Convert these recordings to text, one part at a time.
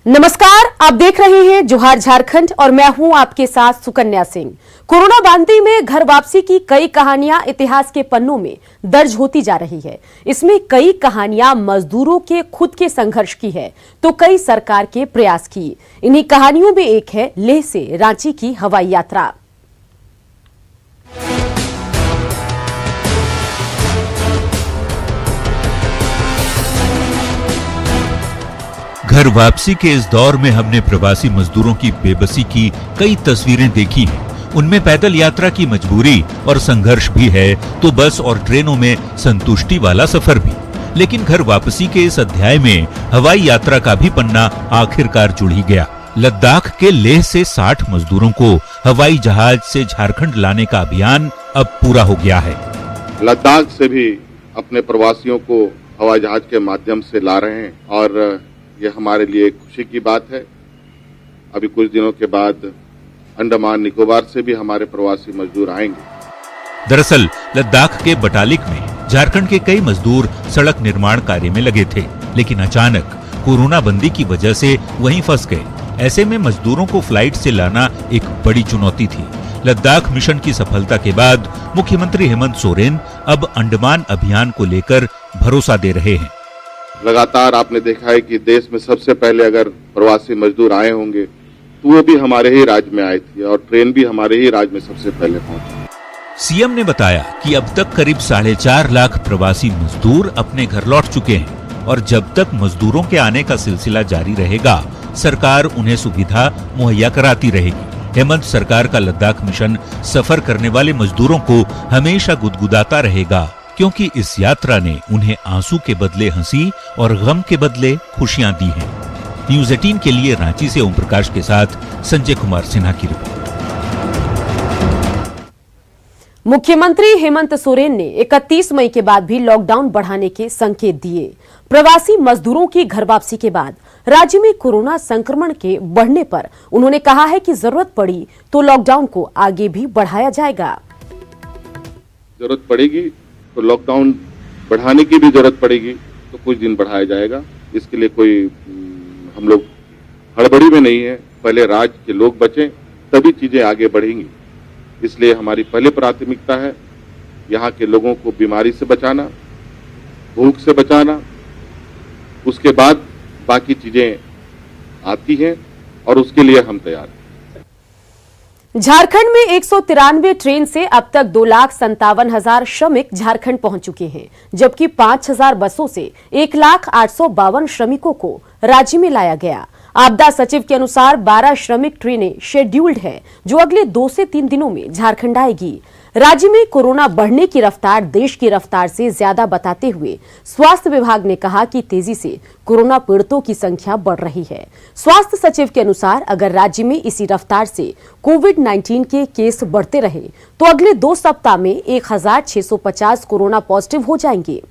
नमस्कार, आप देख रहे हैं जोहार झारखंड और मैं हूं आपके साथ सुकन्या सिंह। कोरोना बांदी में घर वापसी की कई कहानियां इतिहास के पन्नों में दर्ज होती जा रही है। इसमें कई कहानियां मजदूरों के खुद के संघर्ष की है तो कई सरकार के प्रयास की। इन्हीं कहानियों में एक है लेह से रांची की हवाई यात्रा। घर वापसी के इस दौर में हमने प्रवासी मजदूरों की बेबसी की कई तस्वीरें देखी हैं। उनमें पैदल यात्रा की मजबूरी और संघर्ष भी है तो बस और ट्रेनों में संतुष्टि वाला सफर भी। लेकिन घर वापसी के इस अध्याय में हवाई यात्रा का भी पन्ना आखिरकार जुड़ ही गया। लद्दाख के लेह से 60 मजदूरों को हवाई जहाज से झारखंड लाने का अभियान अब पूरा हो गया है। लद्दाख से भी अपने प्रवासियों को हवाई जहाज के माध्यम से ला रहे हैं और ये हमारे लिए खुशी की बात है। अभी कुछ दिनों के बाद अंडमान निकोबार से भी हमारे प्रवासी मजदूर आएंगे। दरअसल लद्दाख के बटालिक में झारखंड के कई मजदूर सड़क निर्माण कार्य में लगे थे, लेकिन अचानक कोरोना बंदी की वजह से वहीं फंस गए। ऐसे में मजदूरों को फ्लाइट से लाना एक बड़ी चुनौती थी। लद्दाख मिशन की सफलता के बाद मुख्यमंत्री हेमंत सोरेन अब अंडमान अभियान को लेकर भरोसा दे रहे हैं। लगातार आपने देखा है कि देश में सबसे पहले अगर प्रवासी मजदूर आए होंगे तो वो भी हमारे ही राज्य में आए थे और ट्रेन भी हमारे ही राज्य में सबसे पहले पहुंची। सीएम ने बताया कि अब तक करीब 4.5 लाख प्रवासी मजदूर अपने घर लौट चुके हैं और जब तक मजदूरों के आने का सिलसिला जारी रहेगा, सरकार उन्हें सुविधा मुहैया कराती रहेगी। हेमंत सरकार का लद्दाख मिशन सफर करने वाले मजदूरों को हमेशा गुदगुदाता रहेगा, क्योंकि इस यात्रा ने उन्हें आंसू के बदले हंसी और गम के बदले खुशियां दी हैं। न्यूज़ 18 के लिए रांची से ओम प्रकाश के साथ संजय कुमार सिन्हा की रिपोर्ट। मुख्यमंत्री हेमंत सोरेन ने 31 मई के बाद भी लॉकडाउन बढ़ाने के संकेत दिए। प्रवासी मजदूरों की घर वापसी के बाद राज्य में कोरोना संक्रमण के बढ़ने पर उन्होंने कहा है कि जरूरत पड़ी तो लॉकडाउन को आगे भी बढ़ाया जाएगा। जरूरत पड़ेगी तो लॉकडाउन बढ़ाने की भी जरूरत पड़ेगी तो कुछ दिन बढ़ाया जाएगा। इसके लिए कोई हम लोग हड़बड़ी में नहीं है। पहले राज्य के लोग बचें तभी चीजें आगे बढ़ेंगी। इसलिए हमारी पहले प्राथमिकता है यहाँ के लोगों को बीमारी से बचाना, भूख से बचाना, उसके बाद बाकी चीजें आती हैं और उसके लिए हम तैयार हैं। झारखंड में 193 ट्रेन से अब तक 2,57,000 श्रमिक झारखंड पहुंच चुके हैं, जबकि 5,000 बसों से 1,852 श्रमिकों को राज्य में लाया गया। आपदा सचिव के अनुसार 12 श्रमिक ट्रेनें शेड्यूल्ड है जो अगले 2 से 3 दिनों में झारखंड आएगी। राज्य में कोरोना बढ़ने की रफ्तार देश की रफ्तार से ज्यादा बताते हुए स्वास्थ्य विभाग ने कहा कि तेजी से कोरोना पीड़ितों की संख्या बढ़ रही है। स्वास्थ्य सचिव के अनुसार अगर राज्य में इसी रफ्तार से कोविड-19 के केस बढ़ते रहे तो अगले 2 सप्ताह में 1,650 कोरोना पॉजिटिव हो जाएंगे।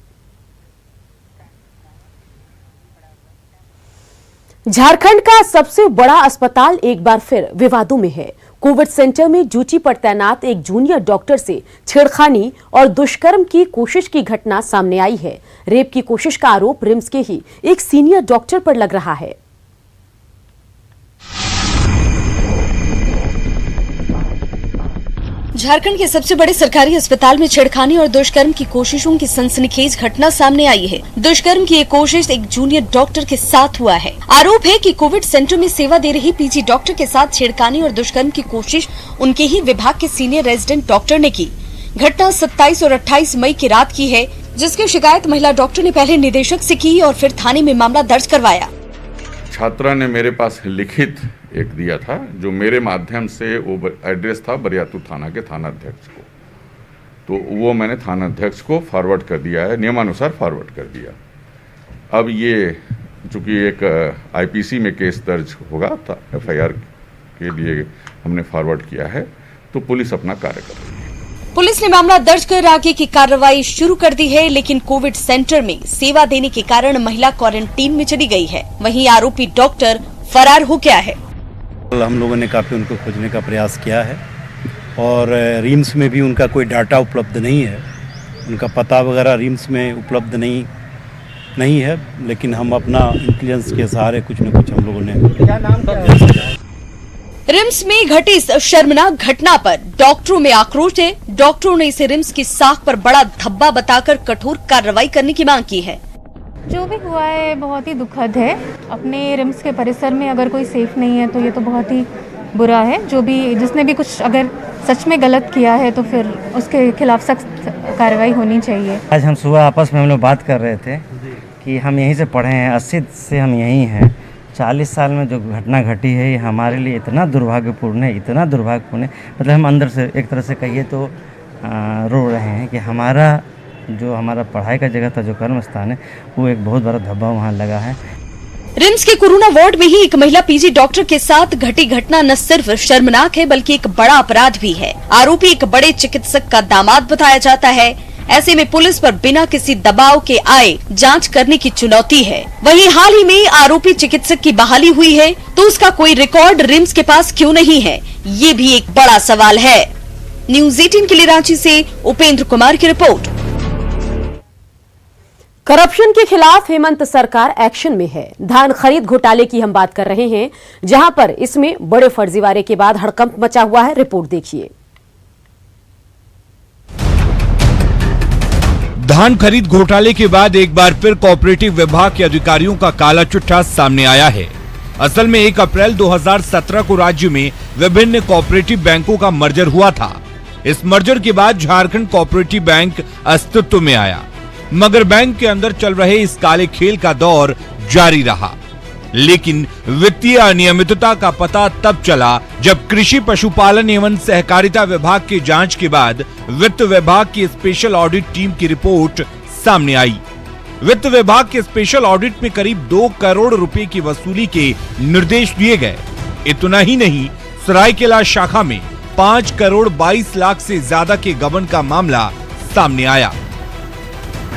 झारखंड का सबसे बड़ा अस्पताल एक बार फिर विवादों में है। कोविड सेंटर में ड्यूटी पर तैनात एक जूनियर डॉक्टर से छेड़खानी और दुष्कर्म की कोशिश की घटना सामने आई है। रेप की कोशिश का आरोप रिम्स के ही एक सीनियर डॉक्टर पर लग रहा है। झारखंड के सबसे बड़े सरकारी अस्पताल में छेड़खानी और दुष्कर्म की कोशिशों की सनसनीखेज घटना सामने आई है। दुष्कर्म की एक कोशिश एक जूनियर डॉक्टर के साथ हुआ है। आरोप है कि कोविड सेंटर में सेवा दे रही पीजी डॉक्टर के साथ छेड़खानी और दुष्कर्म की कोशिश उनके ही विभाग के सीनियर रेजिडेंट डॉक्टर ने की। घटना 27 और 28 मई की रात की है, जिसकी शिकायत महिला डॉक्टर ने पहले निदेशक से की और फिर थाने में मामला दर्ज करवाया। छात्रा ने मेरे पास लिखित एक दिया था जो मेरे माध्यम से वो एड्रेस था बरियातू थाना के थानाध्यक्ष को, तो वो मैंने थानाध्यक्ष को फॉरवर्ड कर दिया है, नियमानुसार फॉरवर्ड कर दिया। अब ये चूंकि एक आईपीसी में केस दर्ज होगा था, एफआईआर के लिए हमने फॉरवर्ड किया है, तो पुलिस अपना कार्य कर रही है। पुलिस ने मामला दर्ज कर आगे की कार्रवाई शुरू कर दी है, लेकिन कोविड सेंटर में सेवा देने के कारण महिला क्वारंटीन में चली गई है। वहीं आरोपी डॉक्टर फरार हो गया है। हम लोगों ने काफ़ी उनको खोजने का प्रयास किया है और रिम्स में भी उनका कोई डाटा उपलब्ध नहीं है, उनका पता वगैरह रिम्स में उपलब्ध नहीं नहीं है, लेकिन हम अपना इंटेलिजेंस के सहारे कुछ न कुछ हम लोगों ने। रिम्स में घटी इस शर्मनाक घटना पर डॉक्टरों में आक्रोश है। डॉक्टरों ने इसे रिम्स की साख पर बड़ा धब्बा बताकर कठोर कार्रवाई करने की मांग की है। जो भी हुआ है बहुत ही दुखद है। अपने रिम्स के परिसर में अगर कोई सेफ नहीं है तो ये तो बहुत ही बुरा है। जो भी जिसने भी कुछ अगर सच में गलत किया है तो फिर उसके खिलाफ सख्त कार्रवाई होनी चाहिए। आज हम सुबह आपस में हम लोग बात कर रहे थे कि हम यहीं से पढ़े हैं, 80 से हम यहीं हैं। 40 साल में जो घटना घटी है ये हमारे लिए इतना दुर्भाग्यपूर्ण है, इतना दुर्भाग्यपूर्ण है। मतलब हम अंदर से एक तरह से कहिए तो रो रहे हैं कि हमारा पढ़ाई का जगह था, जो कर्म स्थान है, वो एक बहुत बड़ा धब्बा वहाँ लगा है। रिम्स के कोरोना वार्ड में ही एक महिला पीजी डॉक्टर के साथ घटी घटना न सिर्फ शर्मनाक है बल्कि एक बड़ा अपराध भी है। आरोपी एक बड़े चिकित्सक का दामाद बताया जाता है। ऐसे में पुलिस पर बिना किसी दबाव के आए जांच करने की चुनौती है। वहीं हाल ही में आरोपी चिकित्सक की बहाली हुई है तो उसका कोई रिकॉर्ड रिम्स के पास क्यों नहीं है, ये भी एक बड़ा सवाल है। न्यूज़ 18 के लिए रांची से उपेंद्र कुमार की रिपोर्ट। करप्शन के खिलाफ हेमंत सरकार एक्शन में है। धान खरीद घोटाले की हम बात कर रहे हैं, जहां पर इसमें बड़े फर्जीवाड़े के बाद हड़कंप मचा हुआ है। रिपोर्ट देखिए। धान खरीद घोटाले के बाद एक बार फिर कोऑपरेटिव विभाग के अधिकारियों का काला चिट्ठा सामने आया है। असल में 1 अप्रैल 2017 को राज्य में विभिन्न कोऑपरेटिव बैंकों का मर्जर हुआ था। इस मर्जर के बाद झारखंड कोऑपरेटिव बैंक अस्तित्व में आया, मगर बैंक के अंदर चल रहे इस काले खेल का दौर जारी रहा। लेकिन वित्तीय अनियमितता का पता तब चला जब कृषि पशुपालन एवं सहकारिता विभाग की जांच के बाद वित्त विभाग की स्पेशल ऑडिट टीम की रिपोर्ट सामने आई। वित्त विभाग के स्पेशल ऑडिट में करीब 2 करोड़ रुपए की वसूली के निर्देश दिए गए। इतना ही नहीं, सरायकेला शाखा में 5 करोड़ 22 लाख से ज्यादा के गबन का मामला सामने आया।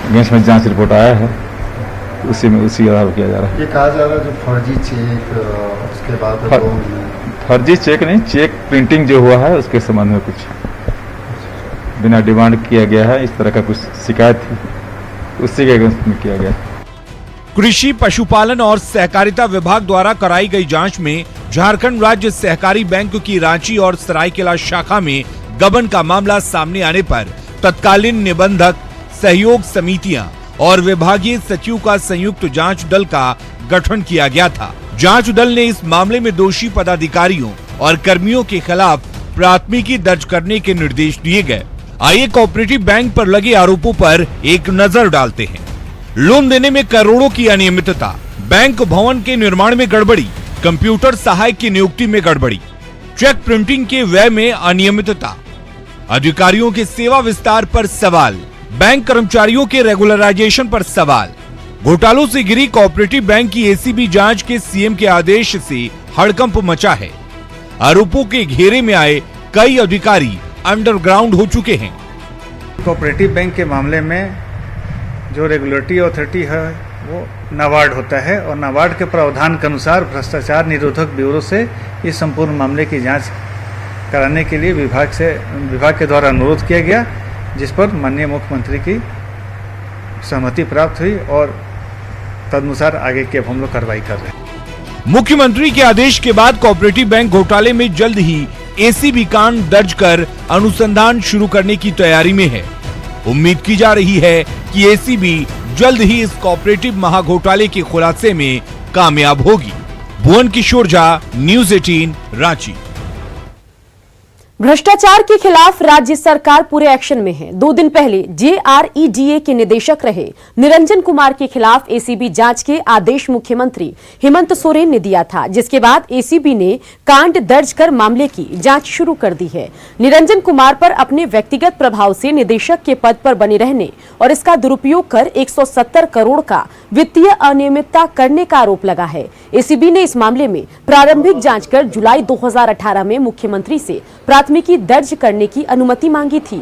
अगेंस्ट में जांच रिपोर्ट आया है, उसी आधार किया जा रहा है। ये कहा जा रहा है जो फर्जी चेक, उसके बाद फर्जी चेक नहीं, चेक प्रिंटिंग जो हुआ है उसके संबंध में कुछ बिना डिमांड किया गया है, इस तरह का कुछ शिकायत थी, उसी के अगेंस्ट में किया गया। कृषि पशुपालन और सहकारिता विभाग द्वारा कराई गई जांच में झारखंड राज्य सहकारी बैंक की रांची और सरायकेला शाखा में गबन का मामला सामने आने पर तत्कालीन निबंधक, सहयोग समितियां और विभागीय सचिव का संयुक्त जांच दल का गठन किया गया था। जांच दल ने इस मामले में दोषी पदाधिकारियों और कर्मियों के खिलाफ प्राथमिकी दर्ज करने के निर्देश दिए गए। आइए कोऑपरेटिव बैंक पर लगे आरोपों पर एक नजर डालते हैं। लोन देने में करोड़ों की अनियमितता, बैंक भवन के निर्माण में गड़बड़ी, कंप्यूटर सहायक की नियुक्ति में गड़बड़ी, चेक प्रिंटिंग के व्यय में अनियमितता, अधिकारियों के सेवा विस्तार पर सवाल, बैंक कर्मचारियों के रेगुलराइजेशन पर सवाल। घोटालों से घिरी कोऑपरेटिव बैंक की एसीबी जांच के सीएम के आदेश से हड़कंप मचा है। आरोपों के घेरे में आए कई अधिकारी अंडरग्राउंड हो चुके हैं। कोऑपरेटिव बैंक के मामले में जो रेगुलेटरी अथॉरिटी है वो नाबार्ड होता है और नाबार्ड के प्रावधान के अनुसार भ्रष्टाचार निरोधक ब्यूरो से इस संपूर्ण मामले की जांच कराने के लिए विभाग के द्वारा अनुरोध किया गया, जिस पर माननीय मुख्यमंत्री की सहमति प्राप्त हुई और तदनुसार आगे की अब हम लोग कार्रवाई कर रहे हैं। मुख्यमंत्री के आदेश के बाद कोऑपरेटिव बैंक घोटाले में जल्द ही एसीबी कांड दर्ज कर अनुसंधान शुरू करने की तैयारी में है। उम्मीद की जा रही है कि एसीबी जल्द ही इस कोऑपरेटिव महाघोटाले के खुलासे में कामयाब होगी। भुवन किशोर झा, न्यूज़ 18, रांची। भ्रष्टाचार के खिलाफ राज्य सरकार पूरे एक्शन में है। 2 दिन पहले JREDA के निदेशक रहे निरंजन कुमार के खिलाफ एसीबी जांच के आदेश मुख्यमंत्री हेमंत सोरेन ने दिया था, जिसके बाद एसीबी ने कांड दर्ज कर मामले की जांच शुरू कर दी है। निरंजन कुमार पर अपने व्यक्तिगत प्रभाव से निदेशक के पद पर बने रहने और इसका दुरुपयोग कर 170 करोड़ का वित्तीय अनियमितता करने का आरोप लगा है। एसीबी ने इस मामले में प्रारंभिक जांच कर जुलाई 2018 में मुख्यमंत्री से प्राथमिकी दर्ज करने की अनुमति मांगी थी।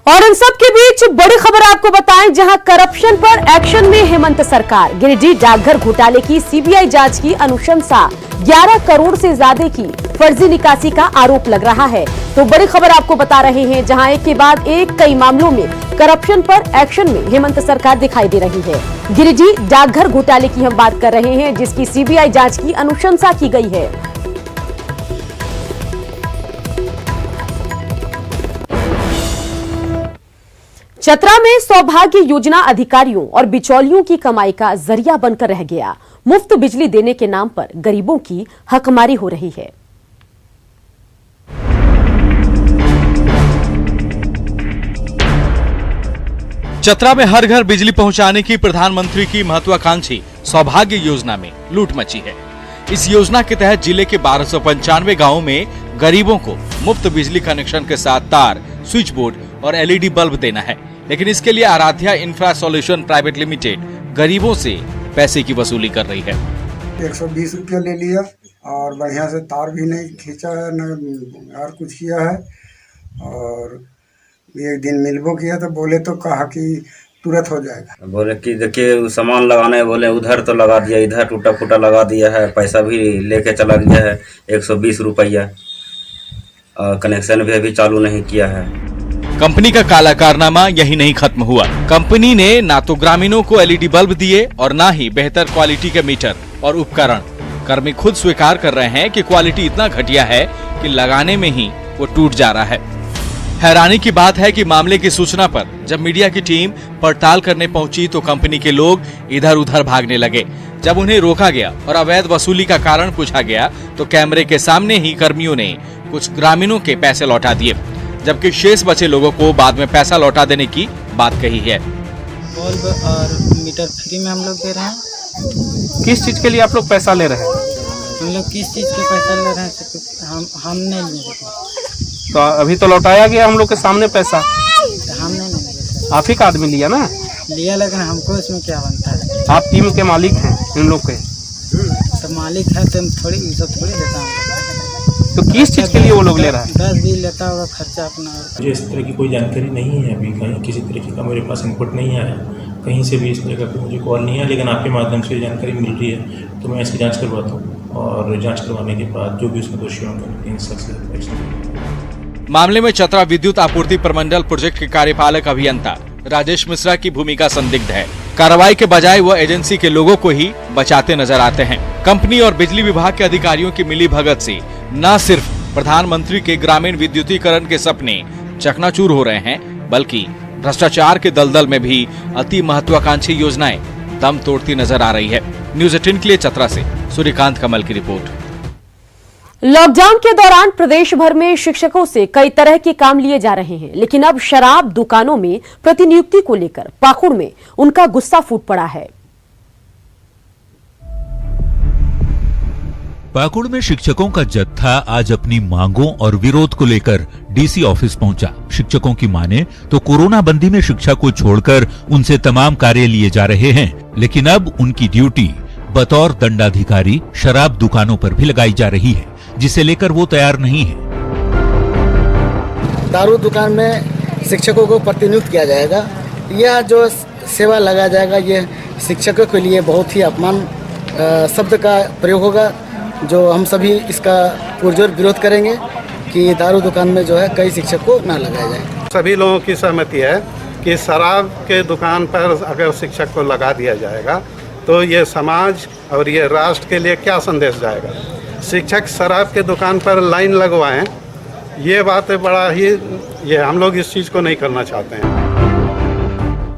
और इन सब के बीच बड़ी खबर आपको बताएं, जहां करप्शन पर एक्शन में हेमंत सरकार। गिरिडीह डाकघर घोटाले की सीबीआई जांच की अनुशंसा, 11 करोड़ से ज्यादा की फर्जी निकासी का आरोप लग रहा है। तो तो बड़ी खबर आपको बता रहे हैं, जहां एक के बाद एक कई मामलों में करप्शन पर एक्शन में हेमंत सरकार दिखाई दे रही है। गिरिडीह डाकघर घोटाले की हम बात कर रहे हैं, जिसकी सीबीआई जांच की अनुशंसा की गई है। चतरा में सौभाग्य योजना अधिकारियों और बिचौलियों की कमाई का जरिया बनकर रह गया। मुफ्त बिजली देने के नाम पर गरीबों की हकमारी हो रही है। चतरा में हर घर बिजली पहुंचाने की प्रधानमंत्री की महत्वाकांक्षी सौभाग्य योजना में लूट मची है। इस योजना के तहत जिले के 1295 गांवों में गरीबों को मुफ्त बिजली कनेक्शन के साथ तार, स्विच बोर्ड और एलईडी बल्ब देना है, लेकिन इसके लिए Aaradhya infra solution private limited गरीबों से पैसे की वसूली कर रही है। 120 रुपया ले लिया और बढ़िया से तार भी नहीं खींचा है, न और कुछ किया है। और एक दिन मिलबो किया तो बोले तो कहा कि तुरंत हो जाएगा। बोले कि देखिए सामान लगाने, बोले उधर तो लगा दिया, इधर टूटा फूटा लगा दिया है, पैसा भी लेके चला गया है 120 रुपया। कनेक्शन भी अभी चालू नहीं किया है। कंपनी का काला कारनामा यही नहीं खत्म हुआ। कंपनी ने ना तो ग्रामीणों को एलईडी बल्ब दिए और ना ही बेहतर क्वालिटी के मीटर और उपकरण। कर्मी खुद स्वीकार कर रहे हैं कि क्वालिटी इतना घटिया है कि लगाने में ही वो टूट जा रहा है। हैरानी की बात है कि मामले की सूचना पर जब मीडिया की टीम पड़ताल करने पहुंची तो कंपनी के लोग इधर उधर भागने लगे। जब उन्हें रोका गया और अवैध वसूली का कारण पूछा गया तो कैमरे के सामने ही कर्मियों ने कुछ ग्रामीणों के पैसे लौटा दिए, जबकि शेष बचे लोगों को बाद में पैसा लौटा देने की बात कही है। बल्ब और मीटर फ्री में हम लोग दे रहे हैं। किस चीज के लिए आप लोग पैसा ले रहे हैं? हम लोग किस चीज के पैसा ले रहे हैं हम नहीं ले रहे। तो अभी तो लौटाया गया हम लोग के सामने पैसा। हम नहीं ले। आप ही का आदमी लिया ना? लिया, लेकिन हमको इसमें क्या बनता है? आप टीम के मालिक हैं इन लोग के। तो मालिक है तो थोड़ी सब थोड़ी देता हूँ। तो किस चीज के लिए वो लोग ले रहा है? 10 भी लेता होगा खर्चा अपना। मुझे इस तरह की कोई जानकारी नहीं है, अभी कहीं किसी तरीके का मेरे पास इनपुट नहीं आया, कहीं से भी इस तरह का मुझे कॉल नहीं है। लेकिन आपके माध्यम से जानकारी मिल रही है तो मैं इसकी जांच करवाता हूँ और जांच करवाने के बाद जो भी उसमें दोषी होंगे इन सबसे एक्शन। मामले में चतरा विद्युत आपूर्ति प्रमंडल प्रोजेक्ट के कार्यपालक अभियंता राजेश मिश्रा की भूमिका संदिग्ध है। कार्रवाई के बजाय वह एजेंसी के लोगों को ही बचाते नजर आते हैं। कंपनी और बिजली विभाग के अधिकारियों की मिली भगत से न सिर्फ प्रधानमंत्री के ग्रामीण विद्युतीकरण के सपने चकनाचूर हो रहे हैं, बल्कि भ्रष्टाचार के दलदल में भी अति महत्वाकांक्षी योजनाएं दम तोड़ती नजर आ रही है। न्यूज 18 के लिए चतरा से सूर्यकांत कमल की रिपोर्ट। लॉकडाउन के दौरान प्रदेश भर में शिक्षकों से कई तरह के काम लिए जा रहे हैं, लेकिन अब शराब दुकानों में प्रतिनियुक्ति को लेकर पाकुड़ में उनका गुस्सा फूट पड़ा है। पाकुड़ में शिक्षकों का जत्था आज अपनी मांगों और विरोध को लेकर डीसी ऑफिस पहुंचा। शिक्षकों की माने तो कोरोना बंदी में शिक्षा को छोड़कर उनसे तमाम कार्य लिए जा रहे हैं, लेकिन अब उनकी ड्यूटी बतौर दंडाधिकारी शराब दुकानों पर भी लगाई जा रही है, जिसे लेकर वो तैयार नहीं है। दारू दुकान में शिक्षकों को प्रतिनियुक्त किया जाएगा, यह जो सेवा लगाया जाएगा ये शिक्षकों के लिए बहुत ही अपमान शब्द का प्रयोग होगा, जो हम सभी इसका पुरजोर विरोध करेंगे कि दारू दुकान में जो है कई शिक्षक को ना लगाया जाए। सभी लोगों की सहमति है कि शराब के दुकान पर अगर शिक्षक को लगा दिया जाएगा तो ये समाज और ये राष्ट्र के लिए क्या संदेश जाएगा। शिक्षक शराब के दुकान पर लाइन लगवाएं, ये बात बड़ा ही ये हम लोग इस चीज को नहीं करना चाहते हैं।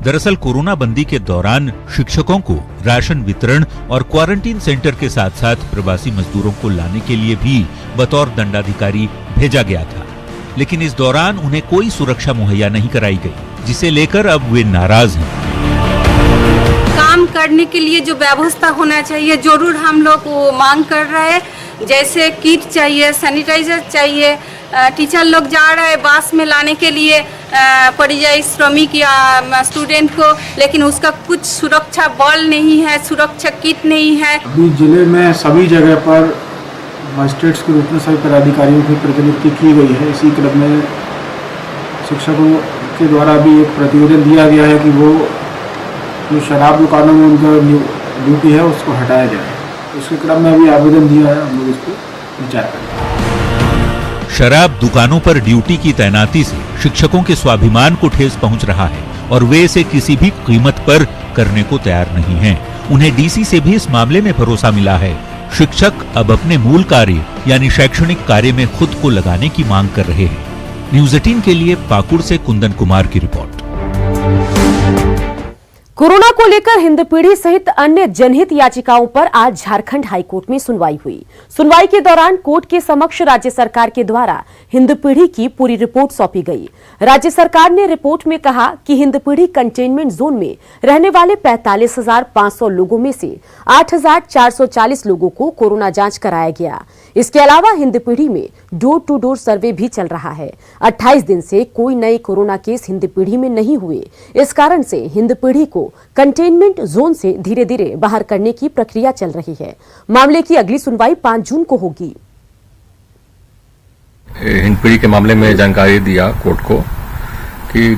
दरअसल कोरोना बंदी के दौरान शिक्षकों को राशन वितरण और क्वारंटीन सेंटर के साथ साथ प्रवासी मजदूरों को लाने के लिए भी बतौर दंडाधिकारी भेजा गया था, लेकिन इस दौरान उन्हें कोई सुरक्षा मुहैया नहीं कराई गई, जिसे लेकर अब वे नाराज हैं। काम करने के लिए जो व्यवस्था होना चाहिए जरूर हम लोग वो मांग कर रहे हैं, जैसे किट चाहिए, सैनिटाइजर चाहिए। टीचर लोग जा रहे हैं बस में लाने के लिए परियायी श्रमिक या स्टूडेंट को, लेकिन उसका कुछ सुरक्षा बल नहीं है, सुरक्षा किट नहीं है। अभी जिले में सभी जगह पर मजिस्ट्रेट्स के रूप में सभी पदाधिकारियों की प्रतिनियुक्ति की गई है। इसी क्रम में शिक्षकों के द्वारा भी एक प्रतिवेदन दिया गया है कि वो जो शराब दुकानों में उनका ड्यूटी है उसको हटाया जाए। उसके क्रम में अभी आवेदन दिया है, हम लोग इसको विचार करेंगे। शराब दुकानों पर ड्यूटी की तैनाती से शिक्षकों के स्वाभिमान को ठेस पहुंच रहा है और वे इसे किसी भी कीमत पर करने को तैयार नहीं हैं। उन्हें डीसी से भी इस मामले में भरोसा मिला है। शिक्षक अब अपने मूल कार्य यानी शैक्षणिक कार्य में खुद को लगाने की मांग कर रहे हैं। न्यूज़ 18 के लिए पाकुड़ से कुंदन कुमार की रिपोर्ट। कोरोना को लेकर हिंदपीढ़ी सहित अन्य जनहित याचिकाओं पर आज झारखंड हाईकोर्ट में सुनवाई हुई। सुनवाई के दौरान कोर्ट के समक्ष राज्य सरकार के द्वारा हिंदपीढ़ी की पूरी रिपोर्ट सौंपी गई। राज्य सरकार ने रिपोर्ट में कहा कि हिंदपीढ़ी कंटेनमेंट जोन में रहने वाले 45,500 लोगों में से 8,440 लोगों को कोरोना जांच कराया गया। इसके अलावा हिंदपीढ़ी में डोर टू डोर सर्वे भी चल रहा है। 28 दिन से कोई नए कोरोना केस हिंदपीढ़ी में नहीं हुए। इस कारण से हिंदपीढ़ी को कंटेनमेंट जोन से धीरे धीरे बाहर करने की प्रक्रिया चल रही है। मामले की अगली सुनवाई 5 जून को होगी। हिंदपीढ़ी के मामले में जानकारी दिया कोर्ट को कि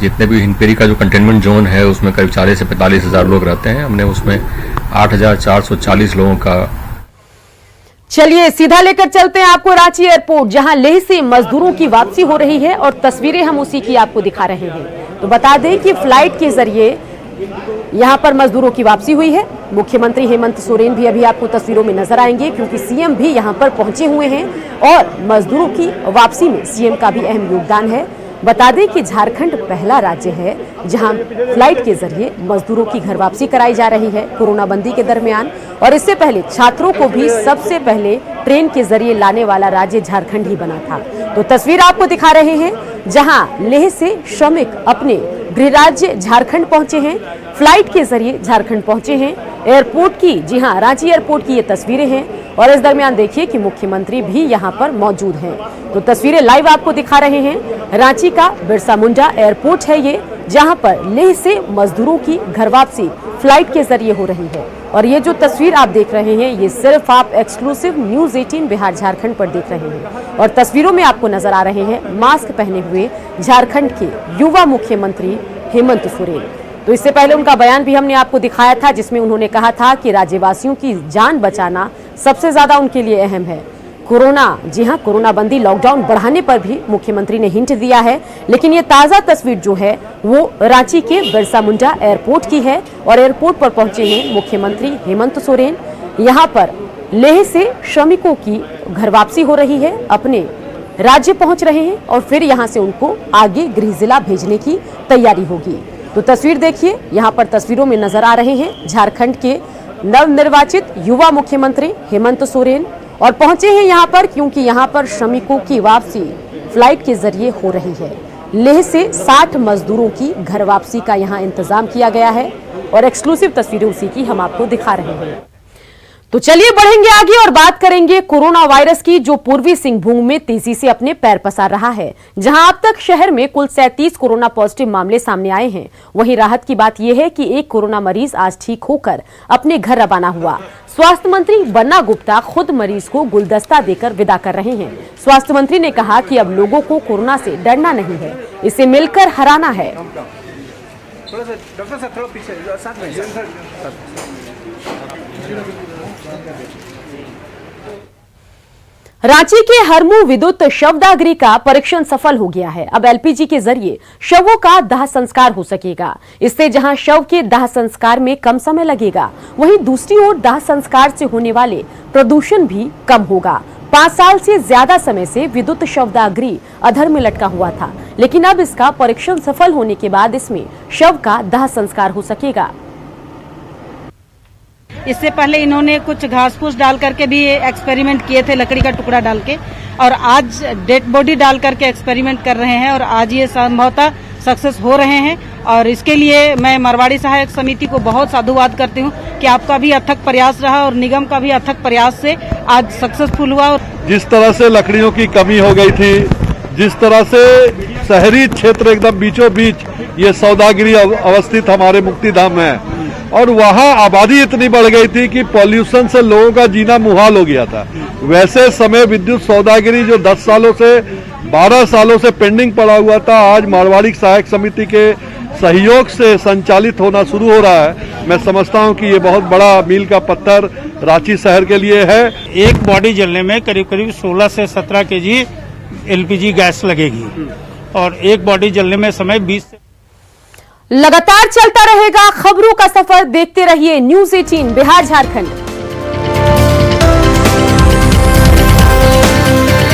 जितने भी हिंदपीढ़ी का जो कंटेनमेंट जोन है उसमें करीब 40 से 45 हजार लोग रहते हैं। हमने उसमें 8,440 लोगों का। चलिए सीधा लेकर चलते हैं आपको रांची एयरपोर्ट, जहां लेह से मजदूरों की वापसी हो रही है और तस्वीरें हम उसी की आपको दिखा रहे हैं। तो बता दें कि फ्लाइट के जरिए यहां पर मजदूरों की वापसी हुई है। मुख्यमंत्री हेमंत सोरेन भी अभी आपको तस्वीरों में नजर आएंगे, क्योंकि सीएम भी यहां पर पहुंचे हुए हैं और मजदूरों की वापसी में सीएम का भी अहम योगदान है। बता दें कि झारखंड पहला राज्य है जहां फ्लाइट के जरिए मजदूरों की घर वापसी कराई जा रही है कोरोना बंदी के दरमियान। और इससे पहले छात्रों को भी सबसे पहले ट्रेन के जरिए लाने वाला राज्य झारखंड ही बना था। तो तस्वीर आपको दिखा रहे हैं जहां लेह से श्रमिक अपने गृह राज्य झारखंड पहुंचे हैं, फ्लाइट के जरिए झारखंड पहुंचे हैं। एयरपोर्ट की, जी हां, रांची एयरपोर्ट की ये तस्वीरें हैं और इस दरमियान देखिए कि मुख्यमंत्री भी यहां पर मौजूद हैं। तो तस्वीरें लाइव आपको दिखा रहे हैं। रांची का बिरसा मुंडा एयरपोर्ट है ये, जहां पर लेह से मजदूरों की घर वापसी फ्लाइट के जरिए हो रही है। और ये जो तस्वीर आप देख रहे हैं ये सिर्फ आप एक्सक्लूसिव न्यूज़ 18 बिहार झारखंड पर देख रहे हैं। और तस्वीरों में आपको नजर आ रहे हैं मास्क पहने हुए झारखंड के युवा मुख्यमंत्री हेमंत सोरेन। तो इससे पहले उनका बयान भी हमने आपको दिखाया था, जिसमें उन्होंने कहा था कि राज्यवासियों की जान बचाना सबसे ज्यादा उनके लिए अहम है। कोरोना, जी हां, कोरोना बंदी, लॉकडाउन बढ़ाने पर भी मुख्यमंत्री ने हिंट दिया है। लेकिन ये ताजा तस्वीर जो है वो रांची के बिरसा मुंडा एयरपोर्ट की है और एयरपोर्ट पर पहुंचे हैं मुख्यमंत्री हेमंत सोरेन। यहाँ पर लेह से श्रमिकों की घर वापसी हो रही है, अपने राज्य पहुंच रहे हैं और फिर यहाँ से उनको आगे गृह जिला भेजने की तैयारी होगी। तो तस्वीर देखिए, यहाँ पर तस्वीरों में नजर आ रहे हैं झारखंड के नवनिर्वाचित युवा मुख्यमंत्री हेमंत सोरेन और पहुंचे हैं यहाँ पर क्योंकि यहाँ पर श्रमिकों की वापसी फ्लाइट के जरिए हो रही है। लेह से 60 मजदूरों की घर वापसी का यहाँ इंतजाम किया गया है और एक्सक्लूसिव तस्वीरें उसी की हम आपको दिखा रहे हैं। तो चलिए बढ़ेंगे आगे और बात करेंगे कोरोना वायरस की, जो पूर्वी सिंहभूम में तेजी से अपने पैर पसार रहा है। जहां अब तक शहर में कुल 37 कोरोना पॉजिटिव मामले सामने आए हैं। वहीं राहत की बात यह है कि एक कोरोना मरीज आज ठीक होकर अपने घर रवाना हुआ। स्वास्थ्य मंत्री बन्ना गुप्ता खुद मरीज को गुलदस्ता देकर विदा कर रहे हैं। स्वास्थ्य मंत्री ने कहा कि अब लोगों को कोरोना से डरना नहीं है, इसे मिलकर हराना है। डॉक्टर साहब थोड़ा पीछे साथ में रांची के हरमू विद्युत शवदाह का परीक्षण सफल हो गया है। अब एलपीजी के जरिए शवों का दाह संस्कार हो सकेगा। इससे जहां शव के दाह संस्कार में कम समय लगेगा, वहीं दूसरी ओर दाह संस्कार से होने वाले प्रदूषण भी कम होगा। 5 साल से ज्यादा समय से विद्युत शवदाह अधर में लटका हुआ था, लेकिन अब इसका परीक्षण सफल होने के बाद इसमें शव का दाह संस्कार हो सकेगा। इससे पहले इन्होंने कुछ घास फूस डाल करके भी एक्सपेरिमेंट किए थे, लकड़ी का टुकड़ा डाल के, और आज डेड बॉडी डाल करके एक्सपेरिमेंट कर रहे हैं और आज ये संभवतः सक्सेस हो रहे हैं। और इसके लिए मैं मारवाड़ी सहायक समिति को बहुत साधुवाद करती हूँ कि आपका भी अथक प्रयास रहा और निगम का भी अथक प्रयास से आज सक्सेसफुल हुआ। जिस तरह से लकड़ियों की कमी हो गई थी, जिस तरह से शहरी क्षेत्र एकदम बीचों बीच ये सौदागिरी अवस्थित हमारे मुक्तिधाम है और वहाँ आबादी इतनी बढ़ गई थी कि पॉल्यूशन से लोगों का जीना मुहाल हो गया था, वैसे समय विद्युत सौदागिरी जो 10 सालों से 12 सालों से पेंडिंग पड़ा हुआ था, आज मारवाड़ी सहायक समिति के सहयोग से संचालित होना शुरू हो रहा है। मैं समझता हूं कि ये बहुत बड़ा मील का पत्थर रांची शहर के लिए है। एक बॉडी जलने में करीब करीब 16 से 17 केजी LPG गैस लगेगी और एक बॉडी जलने में समय 20 से लगातार चलता रहेगा खबरों का सफर। देखते रहिए न्यूज़ 18 बिहार झारखंड।